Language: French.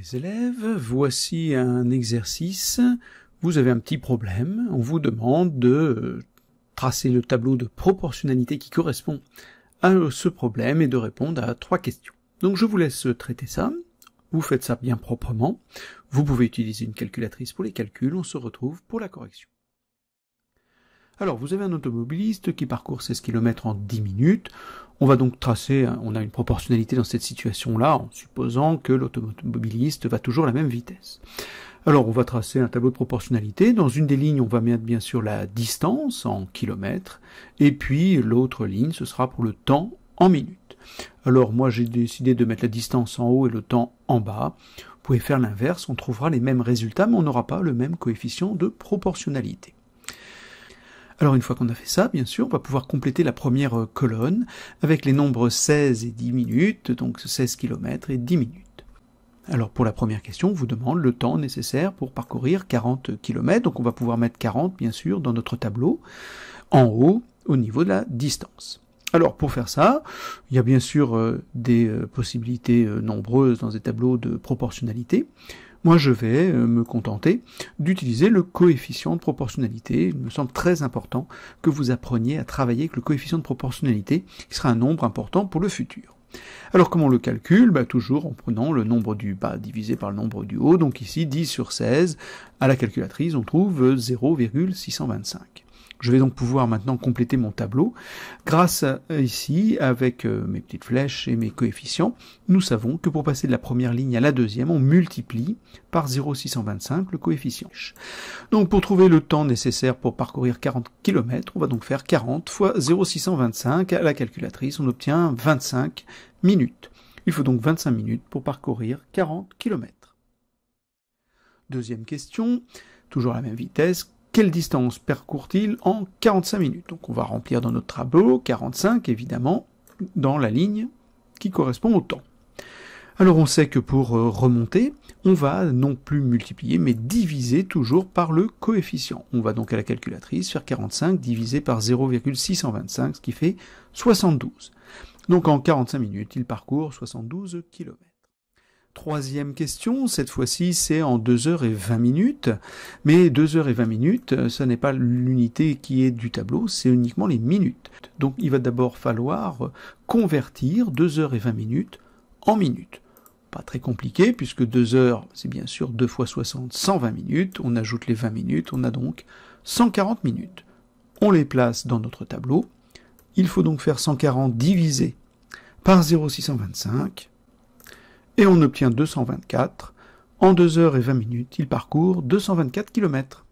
les élèves, voici un exercice. Vous avez un petit problème, on vous demande de tracer le tableau de proportionnalité qui correspond à ce problème et de répondre à 3 questions. Donc je vous laisse traiter ça, vous faites ça bien proprement, vous pouvez utiliser une calculatrice pour les calculs, on se retrouve pour la correction. Alors, vous avez un automobiliste qui parcourt 16 km en 10 minutes. On va donc tracer, on a une proportionnalité dans cette situation-là, en supposant que l'automobiliste va toujours à la même vitesse. Alors, on va tracer un tableau de proportionnalité. Dans une des lignes, on va mettre bien sûr la distance en kilomètres, et puis l'autre ligne, ce sera pour le temps en minutes. Alors, moi, j'ai décidé de mettre la distance en haut et le temps en bas. Vous pouvez faire l'inverse, on trouvera les mêmes résultats, mais on n'aura pas le même coefficient de proportionnalité. Alors une fois qu'on a fait ça, bien sûr, on va pouvoir compléter la première colonne avec les nombres 16 et 10 minutes, donc 16 km et 10 minutes. Alors pour la première question, on vous demande le temps nécessaire pour parcourir 40 km, donc on va pouvoir mettre 40 bien sûr dans notre tableau, en haut au niveau de la distance. Alors pour faire ça, il y a bien sûr des possibilités nombreuses dans des tableaux de proportionnalité. Moi, je vais me contenter d'utiliser le coefficient de proportionnalité. Il me semble très important que vous appreniez à travailler avec le coefficient de proportionnalité, qui sera un nombre important pour le futur. Alors, comment on le calcule? Toujours en prenant le nombre du bas divisé par le nombre du haut. Donc ici, 10 sur 16, à la calculatrice, on trouve 0,625. Je vais donc pouvoir maintenant compléter mon tableau. Grâce à ici, avec mes petites flèches et mes coefficients, nous savons que pour passer de la première ligne à la deuxième, on multiplie par 0,625 le coefficient. Donc pour trouver le temps nécessaire pour parcourir 40 km, on va donc faire 40 fois 0,625 à la calculatrice, on obtient 25 minutes. Il faut donc 25 minutes pour parcourir 40 km. Deuxième question, toujours à la même vitesse. Quelle distance parcourt-il en 45 minutes? Donc on va remplir dans notre tableau 45 évidemment dans la ligne qui correspond au temps. Alors on sait que pour remonter, on va non plus multiplier mais diviser toujours par le coefficient. On va donc à la calculatrice faire 45 divisé par 0,625 ce qui fait 72. Donc en 45 minutes, il parcourt 72 km. Troisième question, cette fois-ci c'est en 2h20, mais 2h20, ce n'est pas l'unité qui est du tableau, c'est uniquement les minutes. Donc il va d'abord falloir convertir 2h20 en minutes. Pas très compliqué, puisque 2 heures, c'est bien sûr 2 fois 60, 120 minutes, on ajoute les 20 minutes, on a donc 140 minutes. On les place dans notre tableau, il faut donc faire 140 divisé par 0,625, et on obtient 224. En 2h20, il parcourt 224 km.